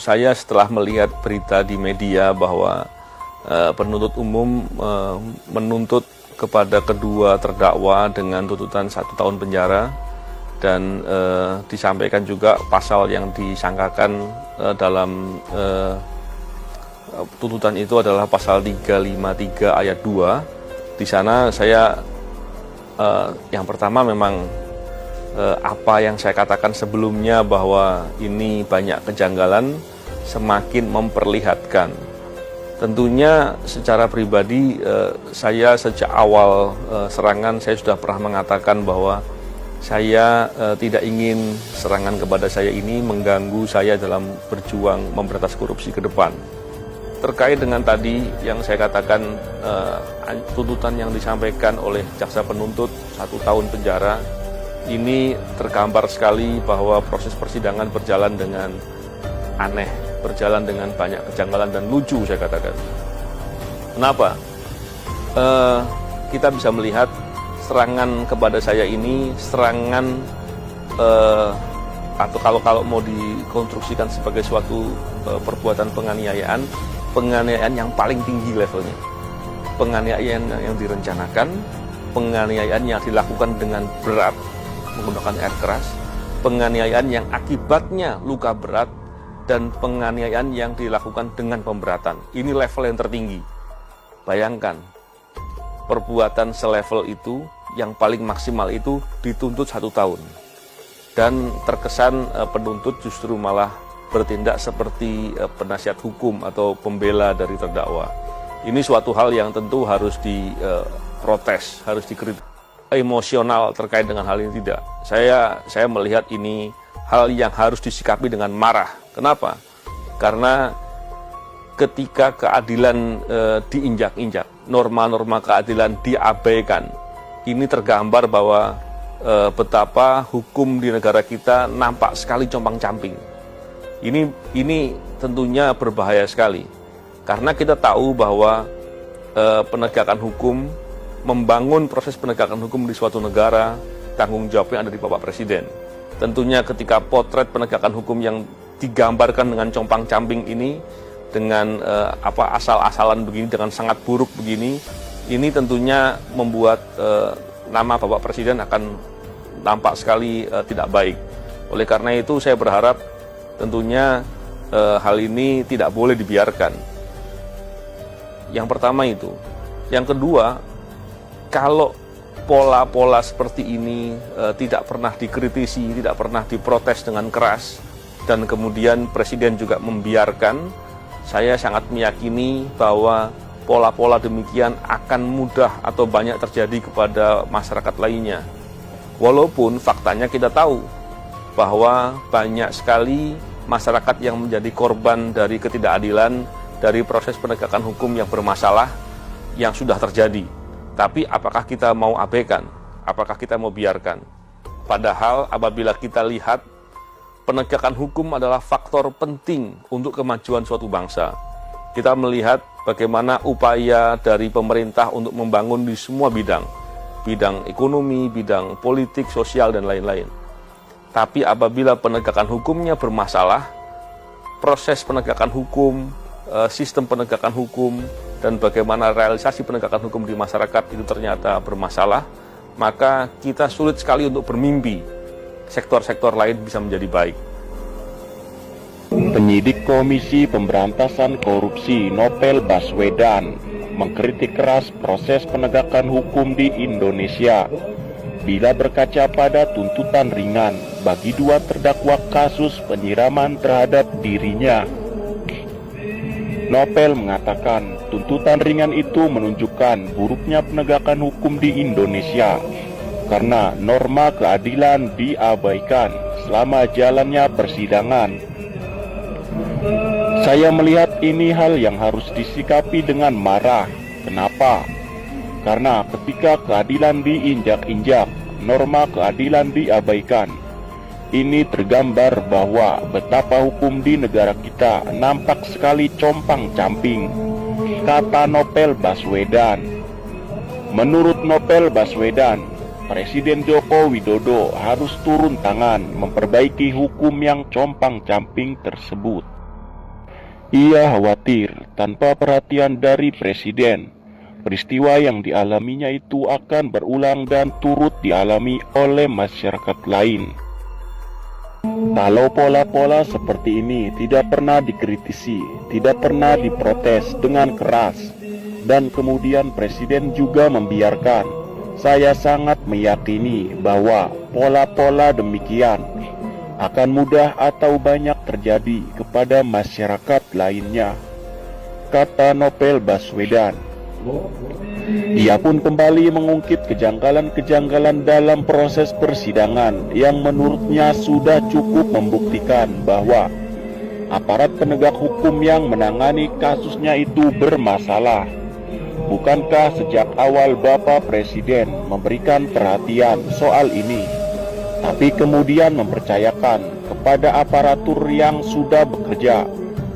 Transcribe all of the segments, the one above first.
saya setelah melihat berita di media bahwa penuntut umum menuntut kepada kedua terdakwa dengan tuntutan 1 tahun penjara, dan disampaikan juga pasal yang disangkakan dalam tuntutan itu adalah pasal 353 ayat 2. Di sana saya yang pertama memang apa yang saya katakan sebelumnya bahwa ini banyak kejanggalan semakin memperlihatkan. Tentunya secara pribadi saya sejak awal serangan saya sudah pernah mengatakan bahwa saya tidak ingin serangan kepada saya ini mengganggu saya dalam berjuang memberantas korupsi ke depan. Terkait dengan tadi yang saya katakan tuntutan yang disampaikan oleh jaksa penuntut 1 tahun penjara, ini tergambar sekali bahwa proses persidangan berjalan dengan aneh, berjalan dengan banyak kejanggalan dan lucu saya katakan. Kenapa? Kita bisa melihat serangan kepada saya ini serangan atau kalau mau dikonstruksikan sebagai suatu perbuatan penganiayaan yang paling tinggi levelnya. Penganiayaan yang direncanakan, penganiayaan yang dilakukan dengan berat menggunakan air keras, penganiayaan yang akibatnya luka berat, dan penganiayaan yang dilakukan dengan pemberatan. Ini level yang tertinggi. Bayangkan, perbuatan selevel itu yang paling maksimal itu dituntut 1 tahun. Dan terkesan penuntut justru malah bertindak seperti penasihat hukum atau pembela dari terdakwa. Ini suatu hal yang tentu harus diprotes, harus dikritik. Emosional terkait dengan hal ini tidak. Saya melihat ini hal yang harus disikapi dengan marah. Kenapa? Karena ketika keadilan diinjak-injak, norma-norma keadilan diabaikan, ini tergambar bahwa betapa hukum di negara kita nampak sekali compang-camping. Ini tentunya berbahaya sekali, karena kita tahu bahwa penegakan hukum, membangun proses penegakan hukum di suatu negara, tanggung jawabnya ada di Bapak Presiden. Tentunya ketika potret penegakan hukum yang digambarkan dengan compang-camping ini, dengan asal-asalan begini, dengan sangat buruk begini, ini tentunya membuat nama Bapak Presiden akan nampak sekali tidak baik. Oleh karena itu saya berharap tentunya hal ini tidak boleh dibiarkan. Yang pertama itu. Yang kedua, kalau pola-pola seperti ini tidak pernah dikritisi, tidak pernah diprotes dengan keras, dan kemudian Presiden juga membiarkan, saya sangat meyakini bahwa pola-pola demikian akan mudah atau banyak terjadi kepada masyarakat lainnya. Walaupun faktanya kita tahu bahwa banyak sekali masyarakat yang menjadi korban dari ketidakadilan, dari proses penegakan hukum yang bermasalah yang sudah terjadi. Tapi apakah kita mau abaikan? Apakah kita mau biarkan? Padahal apabila kita lihat, penegakan hukum adalah faktor penting untuk kemajuan suatu bangsa. Kita melihat bagaimana upaya dari pemerintah untuk membangun di semua bidang ekonomi, bidang politik, sosial, dan lain-lain. Tapi apabila penegakan hukumnya bermasalah, proses penegakan hukum, sistem penegakan hukum, dan bagaimana realisasi penegakan hukum di masyarakat itu ternyata bermasalah, maka kita sulit sekali untuk bermimpi sektor-sektor lain bisa menjadi baik. Penyidik Komisi Pemberantasan Korupsi Novel Baswedan mengkritik keras proses penegakan hukum di Indonesia bila berkaca pada tuntutan ringan bagi 2 terdakwa kasus penyiraman terhadap dirinya. Novel mengatakan tuntutan ringan itu menunjukkan buruknya penegakan hukum di Indonesia karena norma keadilan diabaikan selama jalannya persidangan. Saya melihat ini hal yang harus disikapi dengan marah. Kenapa? Karena ketika keadilan diinjak-injak, norma keadilan diabaikan. Ini tergambar bahwa betapa hukum di negara kita nampak sekali compang-camping, kata Novel Baswedan. Menurut Novel Baswedan, Presiden Joko Widodo harus turun tangan memperbaiki hukum yang compang-camping tersebut. Ia khawatir tanpa perhatian dari presiden, peristiwa yang dialaminya itu akan berulang dan turut dialami oleh masyarakat lain. Kalau pola-pola seperti ini tidak pernah dikritisi, tidak pernah diprotes dengan keras, dan kemudian presiden juga membiarkan, saya sangat meyakini bahwa pola-pola demikian akan mudah atau banyak terjadi kepada masyarakat lainnya, kata Novel Baswedan. Ia pun kembali mengungkit kejanggalan-kejanggalan dalam proses persidangan yang menurutnya sudah cukup membuktikan bahwa aparat penegak hukum yang menangani kasusnya itu bermasalah. Bukankah sejak awal Bapak Presiden memberikan perhatian soal ini, tapi kemudian mempercayakan kepada aparatur yang sudah bekerja?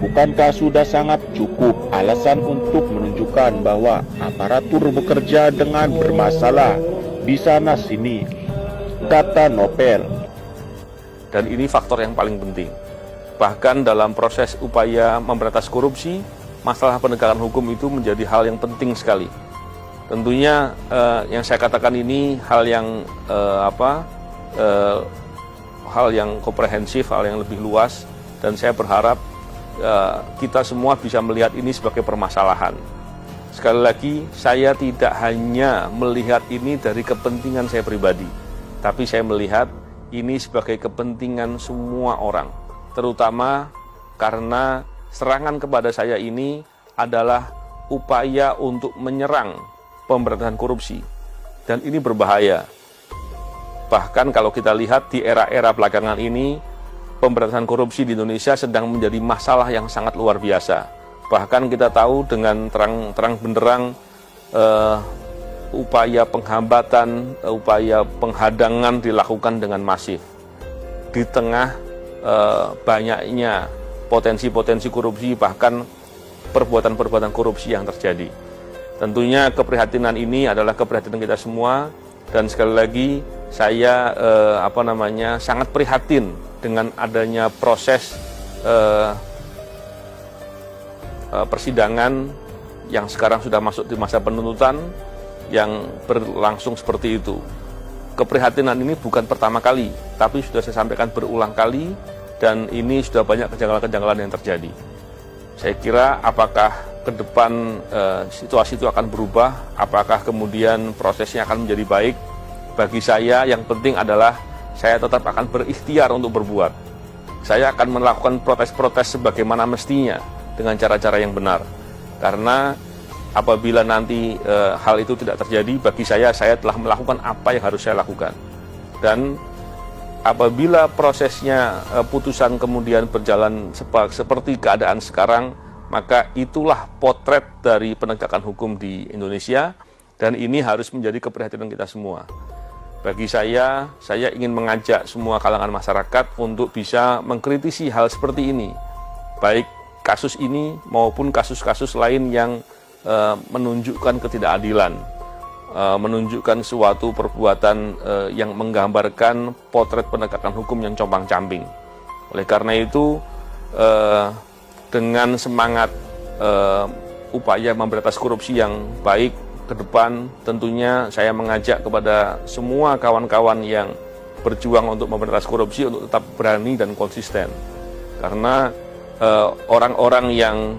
Bukankah sudah sangat cukup alasan untuk menunjukkan bahwa aparatur bekerja dengan bermasalah di sana sini, kata Novel. Dan ini faktor yang paling penting. Bahkan dalam proses upaya memberantas korupsi, masalah penegakan hukum itu menjadi hal yang penting sekali. Tentunya yang saya katakan ini hal yang hal yang komprehensif, hal yang lebih luas, dan saya berharap kita semua bisa melihat ini sebagai permasalahan. Sekali lagi, saya tidak hanya melihat ini dari kepentingan saya pribadi, tapi saya melihat ini sebagai kepentingan semua orang, terutama karena serangan kepada saya ini adalah upaya untuk menyerang pemberantasan korupsi, dan ini berbahaya. Bahkan kalau kita lihat di era-era belakangan ini, pemberantasan korupsi di Indonesia sedang menjadi masalah yang sangat luar biasa. Bahkan kita tahu dengan terang benderang upaya penghambatan, upaya penghadangan dilakukan dengan masif. Di tengah banyaknya potensi-potensi korupsi, bahkan perbuatan-perbuatan korupsi yang terjadi. Tentunya keprihatinan ini adalah keprihatinan kita semua, dan sekali lagi saya sangat prihatin dengan adanya proses persidangan yang sekarang sudah masuk di masa penuntutan yang berlangsung seperti itu. Keprihatinan ini bukan pertama kali, tapi sudah saya sampaikan berulang kali, dan ini sudah banyak kejanggalan-kejanggalan yang terjadi. Saya kira apakah ke depan situasi itu akan berubah, apakah kemudian prosesnya akan menjadi baik? Bagi saya yang penting adalah saya tetap akan berikhtiar untuk berbuat. Saya akan melakukan protes-protes sebagaimana mestinya dengan cara-cara yang benar. Karena apabila nanti hal itu tidak terjadi, bagi saya telah melakukan apa yang harus saya lakukan. Dan apabila prosesnya putusan kemudian berjalan seperti keadaan sekarang, maka itulah potret dari penegakan hukum di Indonesia, dan ini harus menjadi keprihatinan kita semua. Bagi saya ingin mengajak semua kalangan masyarakat untuk bisa mengkritisi hal seperti ini, baik kasus ini maupun kasus-kasus lain yang menunjukkan ketidakadilan, menunjukkan suatu perbuatan yang menggambarkan potret penegakan hukum yang compang-camping. Oleh karena itu, dengan semangat upaya memberantas korupsi yang baik ke depan, tentunya saya mengajak kepada semua kawan-kawan yang berjuang untuk memberantas korupsi untuk tetap berani dan konsisten. Karena orang-orang yang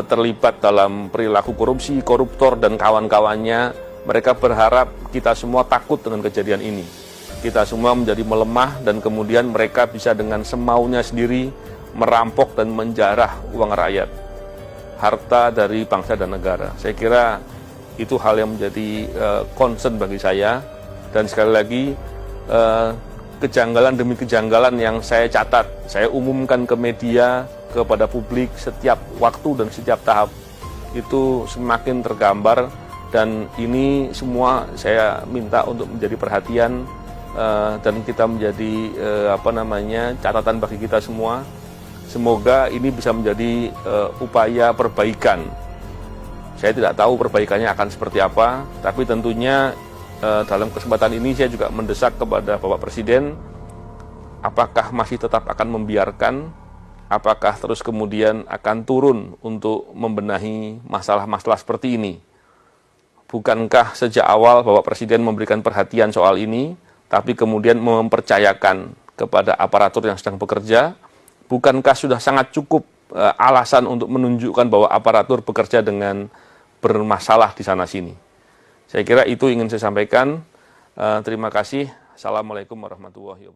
terlibat dalam perilaku korupsi, koruptor dan kawan-kawannya, mereka berharap kita semua takut dengan kejadian ini. Kita semua menjadi melemah, dan kemudian mereka bisa dengan semaunya sendiri merampok dan menjarah uang rakyat, harta dari bangsa dan negara. Saya kira itu hal yang menjadi concern bagi saya, dan sekali lagi kejanggalan demi kejanggalan yang saya catat, saya umumkan ke media, kepada publik setiap waktu dan setiap tahap, itu semakin tergambar, dan ini semua saya minta untuk menjadi perhatian dan kita menjadi catatan bagi kita semua. Semoga ini bisa menjadi upaya perbaikan. Saya tidak tahu perbaikannya akan seperti apa, tapi tentunya dalam kesempatan ini saya juga mendesak kepada Bapak Presiden, apakah masih tetap akan membiarkan apakah terus kemudian akan turun untuk membenahi masalah-masalah seperti ini? Bukankah sejak awal Bapak Presiden memberikan perhatian soal ini, tapi kemudian mempercayakan kepada aparatur yang sedang bekerja? Bukankah sudah sangat cukup alasan untuk menunjukkan bahwa aparatur bekerja dengan bermasalah di sana-sini? Saya kira itu ingin saya sampaikan. Terima kasih. Assalamualaikum warahmatullahi wabarakatuh.